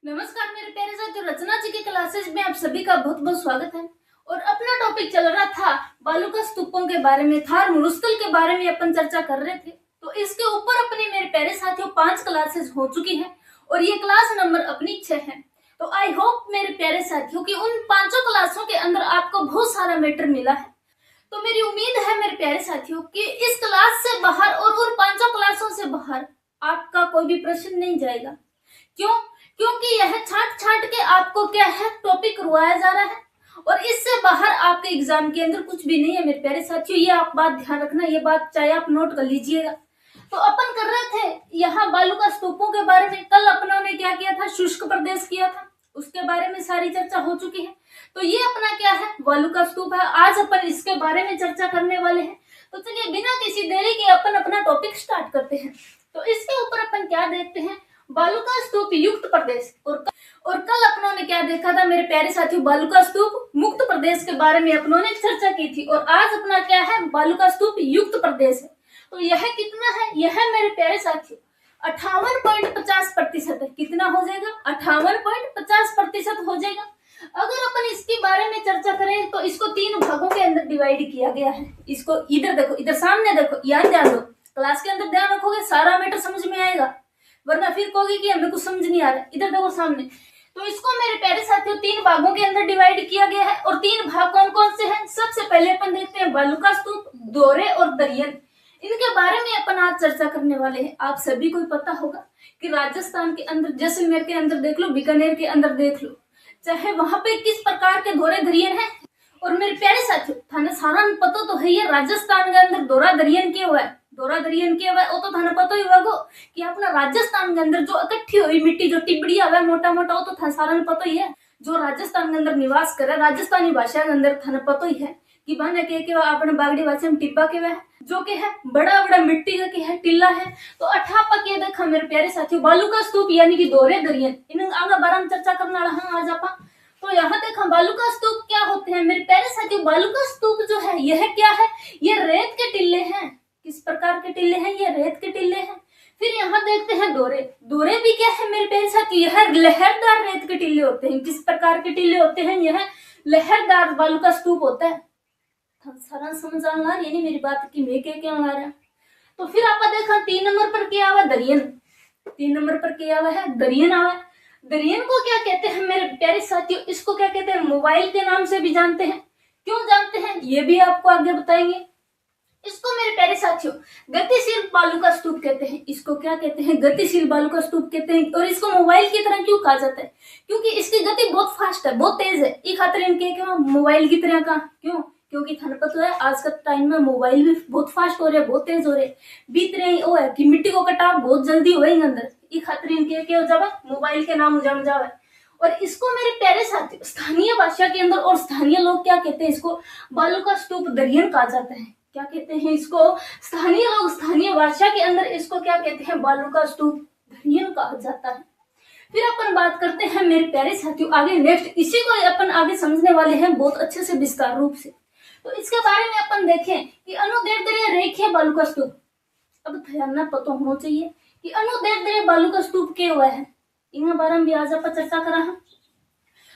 नमस्कार मेरे प्यारे साथियों, रचना जी के क्लासेस में आप सभी का बहुत बहुत स्वागत है। और अपना टॉपिक चल रहा था बालूका स्तूपों के बारे में, थार मरुस्थल के बारे में अपन चर्चा कर रहे थे। तो इसके ऊपर अपने मेरे प्यारे साथियों 5 क्लासेस हो चुकी है और ये क्लास नंबर अपनी 6 है। तो आई होप मेरे प्यारे साथियों कि उन 5 क्लासों के अंदर आपको बहुत सारा मैटर मिला है। तो मेरी उम्मीद है मेरे प्यारे साथियों कि इस क्लास से बाहर और उन 5 क्लासों से बाहर आपका कोई भी प्रश्न नहीं जाएगा। क्यों? क्योंकि यह छांट छांट के आपको क्या है टॉपिक करवाया जा रहा है और इससे बाहर आपके एग्जाम के अंदर कुछ भी नहीं है मेरे प्यारे साथियों। ये आप बात ध्यान रखना, ये बात चाहे आप नोट कर लीजिएगा। तो अपन कर रहे थे यहाँ बालूका स्तूपों के बारे में। कल अपनों ने क्या किया था, शुष्क प्रदेश किया था, उसके बारे में सारी चर्चा हो चुकी है। तो ये अपना क्या है, बालूका स्तूप है। आज अपन इसके बारे में चर्चा करने वाले हैं। तो चलिए बिना किसी देरी के अपन अपना टॉपिक स्टार्ट करते हैं। तो इसके ऊपर अपन क्या देखते हैं, बालूका स्तूप युक्त प्रदेश। और कल अपनों ने क्या देखा था मेरे प्यारे साथियों, बालूका स्तूप मुक्त प्रदेश के बारे में अपनों ने चर्चा की थी। और आज अपना क्या है, बालूका स्तूप युक्त प्रदेश है। तो यह कितना है, यह मेरे प्यारे साथियों 58.50% है। कितना हो जाएगा, 58.50% हो जाएगा। अगर अपन इसके बारे में चर्चा करें तो इसको 3 भागों के अंदर डिवाइड किया गया है। इसको इधर देखो, इधर सामने देखो, यहाँ ध्यान दो। क्लास के अंदर ध्यान रखोगे सारा मैटर समझ में आएगा, वरना फिर कहोगे कि हमें कुछ समझ नहीं आ रहा। इधर देखो सामने। तो इसको मेरे प्यारे साथियों 3 भागों के अंदर डिवाइड किया गया है। और 3 भाग कौन कौन से हैं? सबसे पहले अपन देखते हैं बालूका स्तूप, दोरे और दरियन। इनके बारे में अपन आज चर्चा करने वाले हैं। आप सभी को पता होगा कि राजस्थान के अंदर, जैसलमेर के अंदर देख लो, बीकानेर के अंदर देख लो, चाहे वहां पे किस प्रकार के दोरे दरियन है। और मेरे प्यारे साथियों थाने सारा पता तो है, ये राजस्थान के अंदर दोरा दरियन क्या हुआ है। दोरा दरियन क्या हुआ है वो तो थाने पता ही होगा कि अपना राजस्थान के अंदर जो इकट्ठी हुई मिट्टी, जो टिबड़िया हुआ मोटा मोटा, वो तो थाने सारा पता ही है। जो राजस्थान के अंदर निवास करे, राजस्थानी भाषा के अंदर थाने पता ही है कि बने के अपने बागड़ी भाषा में टिब्बा के है, जो के है बड़ा बड़ा मिट्टी का के है, टिल्ला है। तो अठापा के देखा मेरे प्यारे साथियों बालूका स्तूप यानी कि दोरे दरियन, इन आगे बारे में चर्चा करने वाला हूं आज आपा। तो यहाँ देखा बालूका स्तूप क्या होते हैं मेरे प्यारे साथियों। बालूका स्तूप जो है यह क्या है, ये रेत के टिल्ले हैं। किस प्रकार के टिल्ले हैं, ये रेत के टिल्ले हैं। फिर यहाँ देखते हैं दोरे। दोरे भी क्या है मेरे प्यारे साथियों, यह लहरदार रेत के टिल्ले होते हैं। किस प्रकार के टिल्ले होते हैं, यह लहरदार बालूका स्तूप होता है। सारा समझ आ रहा है मेरी बात की मैं क्या आ रहा। तो फिर आप देखा 3 नंबर पर क्या आवा, दरियन। 3 नंबर पर क्या आवा है, दरियन आवा। दरियन को क्या कहते हैं मेरे प्यारे साथियों, इसको क्या कहते हैं, मोबाइल के नाम से भी जानते हैं। क्यों जानते हैं ये भी आपको आगे बताएंगे। इसको मेरे प्यारे साथियों गतिशील बालूका स्तूप कहते हैं। इसको क्या कहते हैं, गतिशील बालूका स्तूप कहते हैं। और इसको मोबाइल की तरह क्यों कहा जाता है, क्योंकि इसकी गति बहुत फास्ट है, बहुत तेज है। ये खातिर इनके क्यों मोबाइल की तरह का, क्यों? क्योंकि थाने पता है आज का टाइम में मोबाइल भी बहुत फास्ट हो रहे, बहुत तेज हो रहे। बीत रहे वो है कि मिट्टी को कटाव बहुत जल्दी हो अंदर, ये खातिर इनके क्या हो जावे, मोबाइल के नाम जम जावे। और इसको मेरे प्यारे साथियों स्थानीय भाषा के अंदर और स्थानीय लोग क्या कहते हैं, इसको बालूका स्तूप दरियन कहा जाता है। क्या कहते हैं इसको, स्थानीय लोग स्थानीय भाषा के अंदर इसको क्या कहते हैं, बालूका स्तूप दरियन कहा जाता है। फिर अपन बात करते हैं मेरे प्यारे साथियों आगे नेक्स्ट, इसी को अपन आगे समझने वाले हैं बहुत अच्छे से विस्तार रूप से। तो इसके बारे में अपन देखें कि अनुदैर्ध्य रेखीय बालूका स्तूप। अब ध्यान ना पता होना चाहिए कि अनुदैर्ध्य बालूका स्तूप क्या हुआ है, इन बारे में भी आज अपन चर्चा करा है।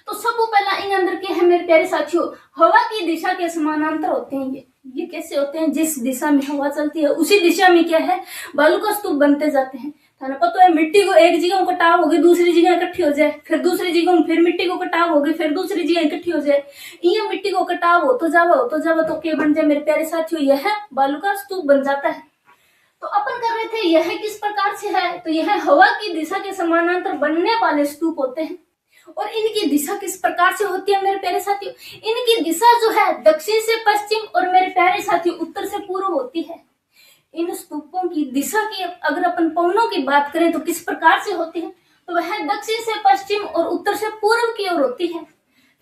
तो सबसे पहला इन अंदर के है मेरे प्यारे साथियों, हवा की दिशा के समानांतर होते हैं। ये कैसे होते हैं, जिस दिशा में हवा चलती है उसी दिशा में क्या है बालूका स्तूप बनते जाते हैं। थाने पता है मिट्टी को एक जगह कटाव होगी, दूसरी जगह इकट्ठी हो जाए, फिर दूसरी जगह फिर मिट्टी को कटाव होगी, फिर दूसरी जगह इकट्ठी हो जाए। ये मिट्टी को कटाव हो तो जावा तो क्या बन जाए मेरे प्यारे साथियों, यह बालूका स्तूप बन जाता है। तो अपन कर रहे थे यह किस प्रकार से है, तो यह हवा की दिशा के समानांतर बनने वाले स्तूप होते हैं। और इनकी दिशा किस प्रकार से होती है मेरे प्यारे साथियों, इनकी दिशा जो है दक्षिण से पश्चिम और मेरे प्यारे साथियों उत्तर से पूर्व होती है। इन स्तूपों की दिशा की अगर अपन पवनों की बात करें तो किस प्रकार से होती है, तो वह दक्षिण से पश्चिम और उत्तर से पूर्व की ओर होती है।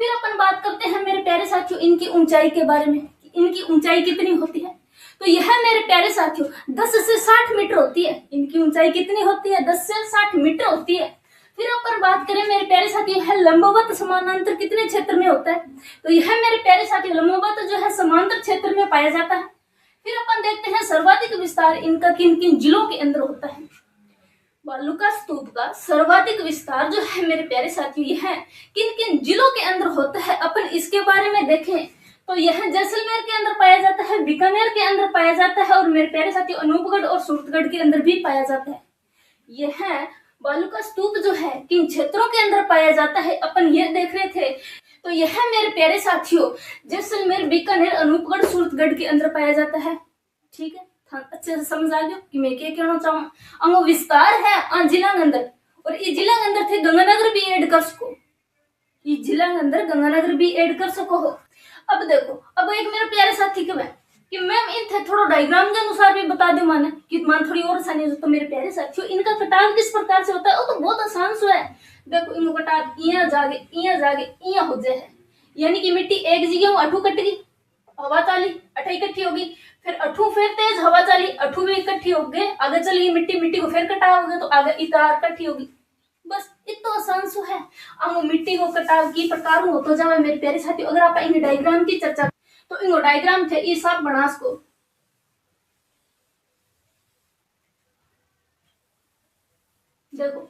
फिर अपन बात करते हैं मेरे प्यारे साथियों इनकी ऊंचाई के बारे में, इनकी ऊंचाई कितनी होती है। तो यह मेरे प्यारे साथियों 10 से 60 मीटर होती है। इनकी ऊंचाई कितनी होती है, 10 से 60 मीटर होती है। फिर अपन बात करें मेरे प्यारे साथियों, यह लंबवत समानांतर कितने क्षेत्र में होता है, तो यह मेरे प्यारे साथियों लंबवत जो है समांतर क्षेत्र में पाया जाता है। फिर अपन देखते हैं सर्वाधिक विस्तार इनका किन किन जिलों के अंदर होता है। बालूका स्तूप का सर्वाधिक विस्तार जो है मेरे प्यारे साथियों, यह किन किन जिलों के अंदर होता है अपन इसके बारे में देखें तो यह जैसलमेर के अंदर पाया जाता है, बीकानेर के अंदर पाया जाता है और मेरे प्यारे साथियों अनूपगढ़ और सूरतगढ़ के अंदर भी पाया जाता है। यह बालूका स्तूप जो है किन क्षेत्रों के अंदर पाया जाता है अपन ये देख रहे थे। तो यह मेरे प्यारे साथियों जैसलमेर, बीकानेर, अनूपगढ़, सूरतगढ़ के अंदर पाया जाता है। ठीक है, अच्छे से समझ आ गया कि मैं क्या कहना चाहूँ। अंगो विस्तार है जिला अंदर और इस जिला अंदर थे गंगानगर भी ऐड कर सको, इस जिला अंदर गंगानगर भी ऐड कर सको हो। अब देखो, अब एक मेरे प्यारे साथी के कि मैम इन थे थोड़ा डायग्राम के अनुसार भी बता दो माने कि मान थोड़ी और आसानी हो। तो मेरे प्यारे साथियों इनका कटाव किस प्रकार से होता है वो तो बहुत आसान से है। देखो इनको कटाव इया जागे इया हो जाए, यानी कि मिट्टी एक जगह अठू कटेगी, हवा चाली अठा इकट्ठी होगी, फिर अठू फिर तेज हवा चाली अठू भी इकट्ठी हो गए, आगे चली मिट्टी को फिर कटाव हो गया तो आगे इतार इकट्ठी होगी। बस इतना आसान सो है। अब मिट्टी को कटाव की प्रकार हो तो जावे मेरे प्यारे साथियों। अगर आप इन डायग्राम की चर्चा तो इन डायग्राम थे ये सब बनास को देखो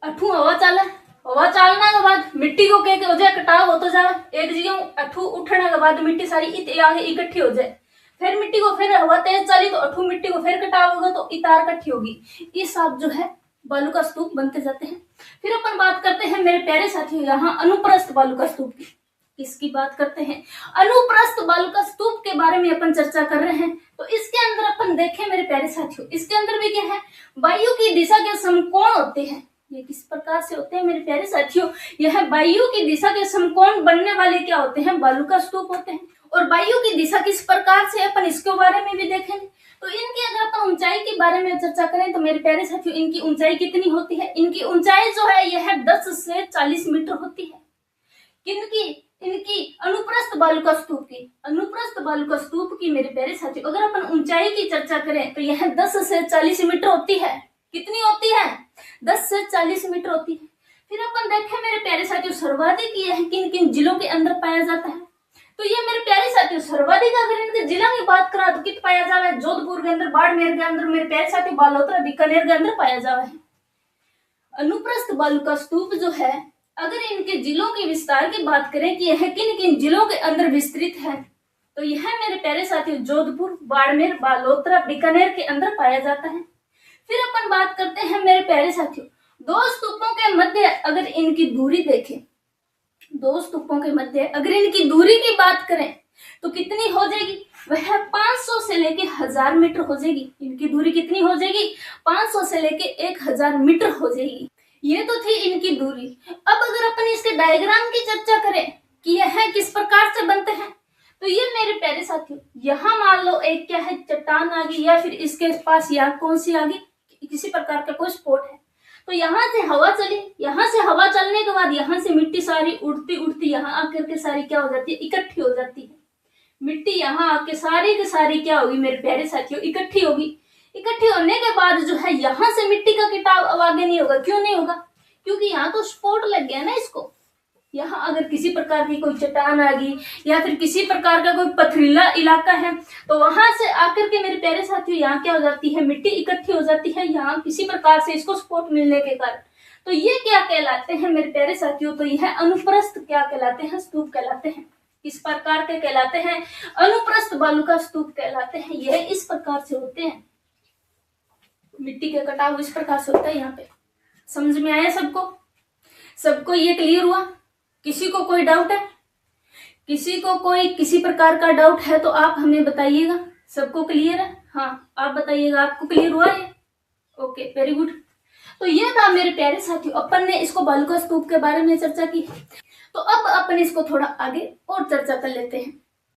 अठू हवा चाले, हवा चालने के बाद मिट्टी को कह के कटाव हो तो जावे एक जगह अठू उठने के बाद मिट्टी सारी इकट्ठी हो जाए, फिर मिट्टी को फिर हवा तेज चली तो अठू मिट्टी को फिर कटाव होगा तो इतार इकट्ठी होगी। ये सब जो है बालूका स्तूप बनते जाते हैं। फिर अपन बात करते हैं मेरे प्यारे साथियों यहाँ अनुप्रस्थ बालूका स्तूप की। किसकी बात करते हैं? अनुप्रस्थ बालूका स्तूप के बारे में अपन चर्चा कर रहे हैं। तो इसके अंदर अपन देखें मेरे प्यारे साथियों, इसके अंदर भी क्या है, वायु की दिशा के समकोण होते हैं। ये किस प्रकार से होते हैं मेरे प्यारे साथियों? यह वायु की दिशा के समकोण बनने वाले क्या होते हैं? बालूका स्तूप होते हैं। और वायु की दिशा किस प्रकार से अपन इसके बारे में भी देखेंगे। तो इनकी अगर अपन ऊंचाई के बारे में चर्चा करें तो मेरे प्यारे साथियों इनकी ऊंचाई कितनी होती है? इनकी ऊंचाई जो है यह 10 से 40 मीटर होती है। किनकी? इनकी अनुप्रस्थ बालूका स्तूप की। अनुप्रस्थ बालूका स्तूप की मेरे प्यारे साथियों अगर अपन ऊंचाई की चर्चा करें तो यह 10 से 40 मीटर होती है। कितनी होती है? 10 से 40 मीटर होती है। फिर अपन देखें मेरे प्यारे साथियों सर्वाधिक यह किन किन जिलों के अंदर पाया जाता है। तो ये मेरे प्यारे साथियों सर्वाधिक अगर इनके जिला की बात करा तो कित पाया जावे? जोधपुर के अंदर, बाड़मेर के अंदर, मेरे प्यारे साथियों बालोतरा, बीकानेर के अंदर पाया जावा है। अनुप्रस्थ बालूका स्तूप जो है अगर इनके जिलों के विस्तार की बात करें कि यह किन किन जिलों के अंदर विस्तृत है तो यह मेरे प्यारे साथियों जोधपुर, बाड़मेर, बालोतरा, बीकानेर के अंदर पाया जाता है। फिर अपन बात करते हैं मेरे प्यारे साथियों दो स्तूपों के मध्य अगर इनकी दूरी देखें, दो स्तूपों के मध्य अगर इनकी दूरी की बात करें तो कितनी हो जाएगी? वह 500 से लेके 1000 मीटर हो जाएगी। इनकी दूरी कितनी हो जाएगी? 500 से लेके 1000 मीटर हो जाएगी। ये तो थी इनकी दूरी। अब अगर अपन इसके डायग्राम की चर्चा करें कि यह किस प्रकार से बनते हैं तो ये मेरे प्यारे साथियों यहाँ मान लो एक क्या है, चट्टान आ गई या फिर इसके पास यहाँ कौन सी आ गई, किसी प्रकार का कोई स्पॉट है। तो यहाँ से हवा चली, यहाँ से हवा चलने के बाद यहाँ से मिट्टी सारी उड़ती उड़ती यहाँ आकर के सारी क्या हो जाती है? इकट्ठी हो जाती है। मिट्टी यहाँ आके सारी की सारी क्या होगी मेरे प्यारे साथियों? इकट्ठी होगी। इकट्ठी होने के बाद जो है यहाँ से मिट्टी का कटाव अब आगे नहीं होगा। क्यों नहीं होगा? क्योंकि यहाँ तो स्पॉट लग गया ना इसको। यहाँ अगर किसी प्रकार की कोई चट्टान आ गई या फिर किसी प्रकार का कोई पथरीला इलाका है तो वहां से आकर के मेरे प्यारे साथियों यहाँ क्या हो जाती है? मिट्टी इकट्ठी हो जाती है यहाँ किसी प्रकार से इसको स्पॉट मिलने के कारण। तो ये क्या कहलाते हैं मेरे प्यारे साथियों? तो यह अनुप्रस्थ क्या कहलाते हैं? स्तूप कहलाते हैं। किस प्रकार के कहलाते हैं? अनुप्रस्थ बालूका स्तूप कहलाते हैं। यह इस प्रकार से होते हैं, मिट्टी के कटाव इस प्रकार से होता है। यहाँ पे समझ में आया सबको? सबको ये क्लियर हुआ? किसी को कोई डाउट है? किसी को कोई किसी प्रकार का डाउट है तो आप हमें बताइएगा। सबको क्लियर है? हाँ आप बताइएगा, आपको क्लियर हुआ ये? Okay very good. तो ये था मेरे प्यारे साथियों अपन ने इसको बालूका स्तूप के बारे में चर्चा की। तो अब अपन इसको थोड़ा आगे और चर्चा कर लेते हैं।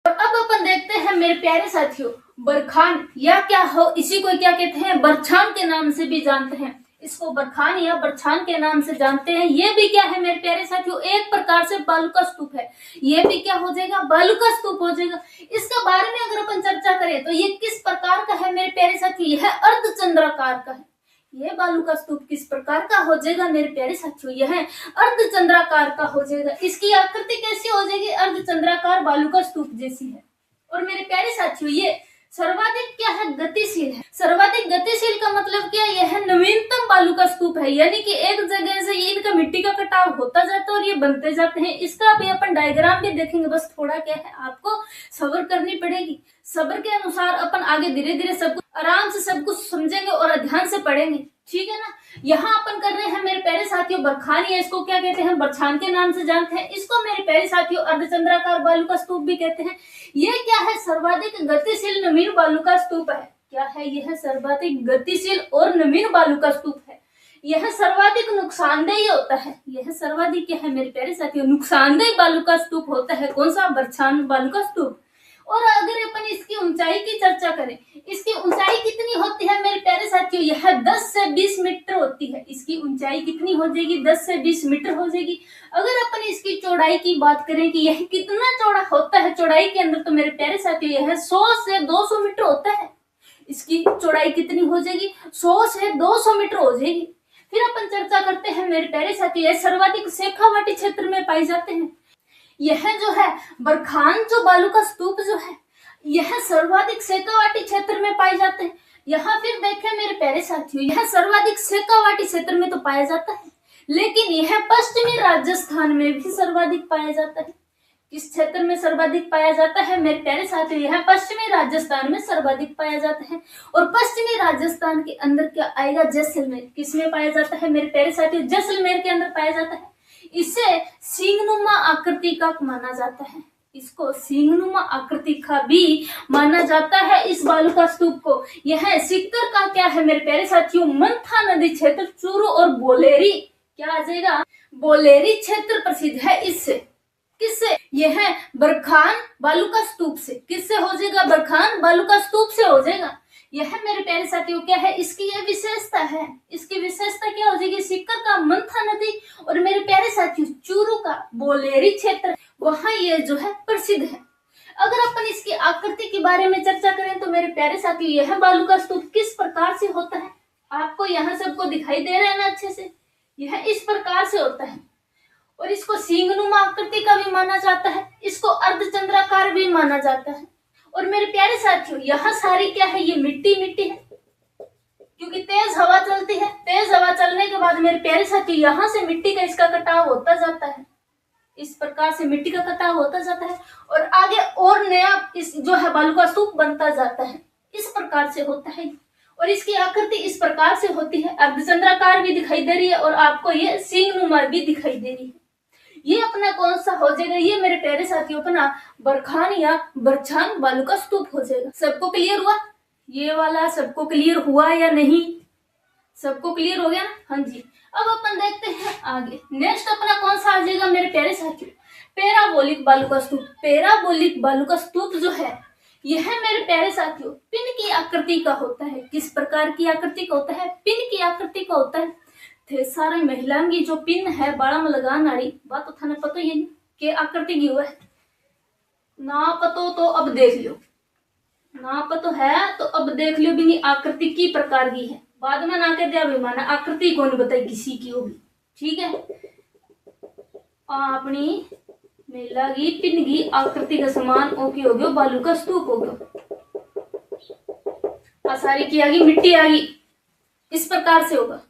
और अब अपन देखते हैं मेरे प्यारे साथियों बरखान या क्या हो, इसी को क्या कहते हैं? बरछान के नाम से भी जानते हैं। इसको बरखान या बरछान के नाम से जानते हैं। ये भी क्या है मेरे प्यारे साथियों? एक प्रकार से बालूका स्तूप है। ये भी क्या हो जाएगा? बालूका स्तूप हो जाएगा। इसके बारे में अगर अपन चर्चा करें तो ये किस प्रकार का है मेरे प्यारे साथियों? यह अर्धचंद्राकार का है। यह बालूका स्तूप किस प्रकार का हो जाएगा मेरे प्यारे साथियों? यह अर्धचंद्राकार का हो जाएगा। इसकी आकृति कैसी हो जाएगी? अर्धचंद्राकार बालूका स्तूप जैसी है। और मेरे प्यारे साथियों ये सर्वाधिक क्या है, गतिशील है। सर्वाधिक गतिशील का मतलब क्या है, यह नवीनतम बालू का स्तूप है, यानी कि एक जगह से ये इनका मिट्टी का कटाव होता जाता है और ये बनते जाते हैं। इसका अभी अपन डायग्राम भी देखेंगे, बस थोड़ा क्या है आपको सब्र करनी पड़ेगी। सब्र के अनुसार अपन आगे धीरे धीरे सब कुछ आराम से सब कुछ समझेंगे और ध्यान से पढ़ेंगे, ठीक है ना। यहाँ अपन कर रहे हैं मेरे प्यारे साथियों बरखान, या इसको क्या कहते हैं, बरछान के नाम से जानते हैं। इसको मेरे प्यारे साथियों अर्धचंद्राकार बालू का स्तूप भी कहते हैं। ये क्या है, सर्वाधिक गतिशील नवीन बालू का स्तूप है। क्या है, यह सर्वाधिक गतिशील और नवीन बालू का स्तूप है। यह सर्वाधिक नुकसानदेह होता है। यह सर्वाधिक क्या है मेरे प्यारे साथियों, नुकसानदेह बालू का स्तूप होता है। कौन सा, बरछान बालू का स्तूप। और अगर अपन इसकी ऊंचाई की चर्चा करें, इसकी ऊंचाई कितनी होती है मेरे प्यारे साथियों, यह 10 से 20 मीटर होती है। इसकी ऊंचाई कितनी हो जाएगी, 10 से 20 मीटर हो जाएगी। अगर अपन इसकी चौड़ाई की बात करें कि यह कितना चौड़ा होता है चौड़ाई के अंदर, तो मेरे प्यारे साथियों यह 100 से 200 मीटर होता है। इसकी चौड़ाई कितनी हो जाएगी, 100 से 200 मीटर हो जाएगी। फिर अपन चर्चा करते हैं मेरे प्यारे साथियों, यह सर्वाधिक शेखावाटी क्षेत्र में पाए जाते हैं। यह जो है बरखान जो बालू का स्तूप जो है, यह सर्वाधिक शेखावाटी क्षेत्र में पाए जाते हैं। यहाँ फिर देखें मेरे प्यारे साथियों, यह सर्वाधिक शेखावाटी क्षेत्र में तो पाया जाता है, लेकिन यह पश्चिमी राजस्थान में भी सर्वाधिक पाया जाता है। किस क्षेत्र में सर्वाधिक पाया जाता है मेरे प्यारे साथियों, यह पश्चिमी राजस्थान में सर्वाधिक पाया जाता है। और पश्चिमी राजस्थान के अंदर क्या आएगा, जैसलमेर। किसमें पाया जाता है मेरे प्यारे साथियों, जैसलमेर के अंदर पाया जाता है। इसे सींगनुमा आकृति का माना जाता है। इसको सींगनुमा आकृति का भी माना जाता है इस बालू का स्तूप को। यह सीकर का क्या है मेरे प्यारे साथियों, मंथा नदी क्षेत्र, चूरू और बोलेरी, क्या आ जाएगा, बोलेरी क्षेत्र प्रसिद्ध है। इससे किससे, यह बरखान बालू का स्तूप से। किससे हो जाएगा, बरखान बालू का स्तूप से हो जाएगा। यह मेरे प्यारे साथियों क्या है, इसकी यह विशेषता है। इसकी विशेषता क्या हो जाएगी, सीकर का मंथा नदी और मेरे प्यारे साथियों चूरू का बोलेरी क्षेत्र, वहां ये जो है प्रसिद्ध है। अगर अपन इसकी आकृति के बारे में चर्चा करें तो मेरे प्यारे साथियों यह बालू का स्तूप किस प्रकार से होता है, आपको यहाँ सबको दिखाई दे रहा है ना अच्छे से, यह इस प्रकार से होता है। और इसको सींगनुमा आकृति का भी माना जाता है, इसको अर्धचंद्राकार भी माना जाता है। और मेरे प्यारे साथियों यहाँ सारी क्या है, ये मिट्टी मिट्टी है, क्योंकि तेज हवा चलती है। तेज हवा चलने के बाद मेरे प्यारे साथियों यहाँ से मिट्टी का इसका कटाव होता जाता है। इस प्रकार से मिट्टी का कटाव होता जाता है और आगे और नया इस जो है बालू का स्तूप बनता जाता है। इस प्रकार से होता है और इसकी आकृति इस प्रकार से होती है, अर्धचंद्राकार भी दिखाई दे रही है और आपको ये सींगनुमा भी दिखाई दे रही है। ये अपना कौन सा हो जाएगा, ये मेरे प्यारे साथियों अपना बरखान या बरछान बालू का स्तूप हो जाएगा। सबको क्लियर हुआ, ये वाला सबको क्लियर हुआ या नहीं, सबको क्लियर हो गया ना, हाँ जी। अब अपन देखते हैं आगे, नेक्स्ट अपना कौन सा आ जाएगा मेरे प्यारे साथियों, पैराबोलिक बालू का स्तूप। पैराबोलिक बालू का स्तूप जो है यह मेरे प्यारे साथियों पिन की आकृति का होता है। किस प्रकार की आकृति का होता है, पिन की आकृति का होता है। थे सारे महिलांगी जो पिन है बाड़ा में लगा नाड़ी, बात तो थाने पता ही नहीं के आकृति की हुआ है ना, पतो तो अब देख लो, ना पतो है तो अब देख लो भी आकृति की प्रकार की है, बाद में ना के दिया भी माना आकृति कौन बताई किसी की होगी, ठीक है। अपनी महिला की पिन की आकृति का समान ओके हो गया, बालू का स्तूप हो गया, सारी की आ गई, मिट्टी आ गई, इस प्रकार से होगा।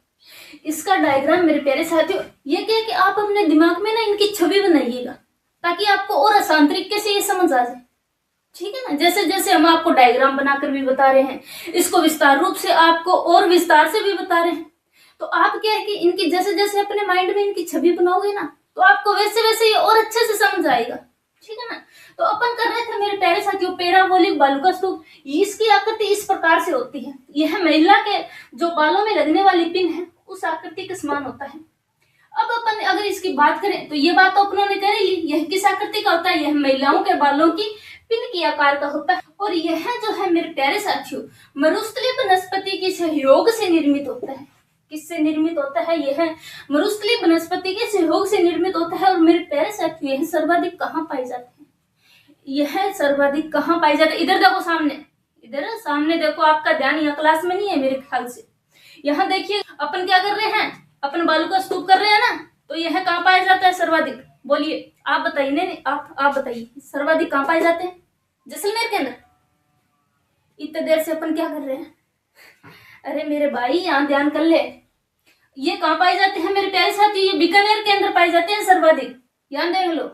इसका डायग्राम मेरे प्यारे साथियों ये क्या है कि आप अपने दिमाग में ना इनकी छवि बनाइएगा ताकि आपको और आसान तरीके से ये समझ आ जाए, ठीक है ना। जैसे जैसे हम आपको डायग्राम बनाकर भी बता रहे हैं, इसको विस्तार रूप से आपको और विस्तार से भी बता रहे हैं, तो आप क्या है कि इनकी जैसे जैसे अपने माइंड में इनकी छवि बनाओगे ना तो आपको वैसे वैसे ये और अच्छे से समझ आएगा, ठीक है ना। तो अपन कर रहे थे मेरे प्यारे साथियों पैराबोलिक बालू का स्तूप। इसकी आकृति इस प्रकार से होती है, यह महिला के जो बालों में लगने वाली पिन है उस आकृति के समान होता है। अब अपन अगर इसकी बात करें तो ये बात तो अपनों ने कर ली, यह किस आकृति का होता है, यह महिलाओं के बालों की पिन की आकार का होता है। और यह जो है मेरे प्यारे साथियों मरुस्थलीय वनस्पति के सहयोग से निर्मित होता है। किससे निर्मित होता है, यह मरुस्थलीय वनस्पति के सहयोग से निर्मित होता है। और मेरे प्यारे साथियों यह सर्वाधिक कहाँ पाए जाते हैं, यह सर्वाधिक कहाँ पाए जाते हैं, इधर देखो सामने, इधर सामने देखो, आपका ध्यान यहाँ क्लास में नहीं है मेरे ख्याल से। यहाँ देखिए अपन क्या कर रहे हैं, अपन बालू का स्तूप कर रहे हैं ना, तो यह कहाँ पाया जाता है सर्वाधिक, बोलिए आप बताइए, नहीं आप बताइए सर्वाधिक कहाँ पाए जाते हैं, जैसलमेर के अंदर। इतने देर से अपन क्या कर रहे हैं? अरे मेरे भाई यहाँ ध्यान कर ले, ये कहाँ पाए जाते हैं मेरे प्यारे साथी? ये बीकानेर के अंदर पाए जाते हैं सर्वाधिक। यहाँ देख लो,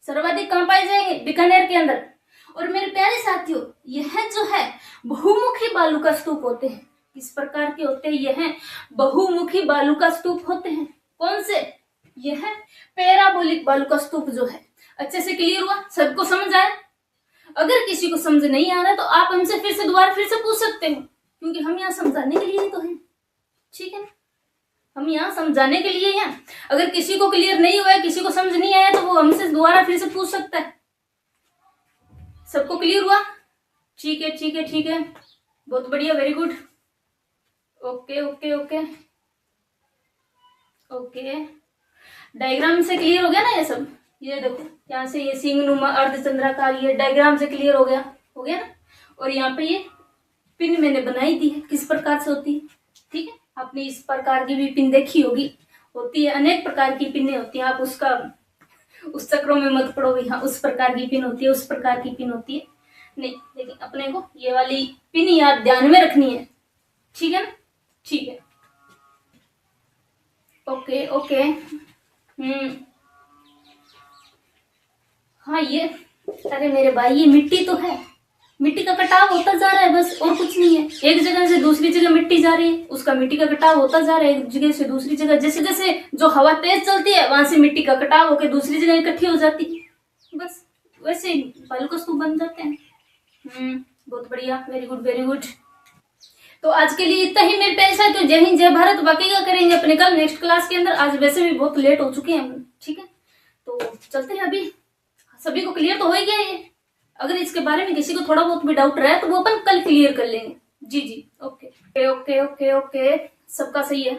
सर्वाधिक कहाँ पाए जाएंगे? बीकानेर के अंदर। और मेरे प्यारे साथियों, यह जो है बहुमुखी बालू का स्तूप होते हैं। किस प्रकार के होते हैं? यह बहुमुखी बालू का स्तूप होते हैं। कौन से? यह पैराबोलिक बालू का स्तूप जो है। अच्छे से क्लियर हुआ? सबको समझ आया? अगर किसी को समझ नहीं आ रहा तो आप हमसे फिर से पूछ सकते हो, क्योंकि हम यहाँ समझाने के लिए तो हैं। ठीक है ना, हम यहाँ समझाने के लिए हैं। अगर किसी को क्लियर नहीं हुआ है, किसी को समझ नहीं आया, तो वो हमसे दोबारा फिर से पूछ सकता है। सबको क्लियर हुआ? ठीक है ठीक है ठीक है, बहुत बढ़िया, very good. Okay okay okay okay, diagram से क्लियर हो गया ना ये सब? ये देखो, यहाँ से ये सिंहनुमा अर्धचंद्राकार, ये डायग्राम से क्लियर हो गया ना? और यहाँ पे ये पिन मैंने बनाई दी है, किस प्रकार से होती है। ठीक है, आपने इस प्रकार की भी पिन देखी होगी, होती है, अनेक प्रकार की पिनें होती हैं। आप उसका उस चक्रों में मत पड़ो, यहाँ उस प्रकार की पिन होती है, उस प्रकार की पिन होती है नहीं, लेकिन अपने को ये वाली पिन याद ध्यान में रखनी है। ठीक है ना? ठीक है, ओके ओके। हाँ ये, अरे मेरे भाई ये मिट्टी तो है, मिट्टी का कटाव होता जा रहा है बस, और कुछ नहीं है। एक जगह से दूसरी जगह मिट्टी जा रही है, उसका मिट्टी का कटाव होता जा रहा है, एक जगह से दूसरी जगह। जैसे जैसे जो हवा तेज चलती है, वहां से मिट्टी का कटाव होकर दूसरी जगह इकट्ठी हो जाती है, बस वैसे बालू का स्तूप बन जाते हैं। बहुत बढ़िया, वेरी गुड वेरी गुड। तो आज के लिए इतना ही मेरे प्यारे साथियों। जय हिंद, जय भारत। बाकी क्या करेंगे अपने कल नेक्स्ट क्लास के अंदर। आज वैसे भी बहुत लेट हो चुके हैं हम। ठीक है, तो चलते हैं अभी। सभी को क्लियर तो हो ही गया ये। अगर इसके बारे में किसी को थोड़ा बहुत भी डाउट रहा है तो वो अपन कल क्लियर कर लेंगे। जी जी, ओके ओके ओके ओके, सबका सही है।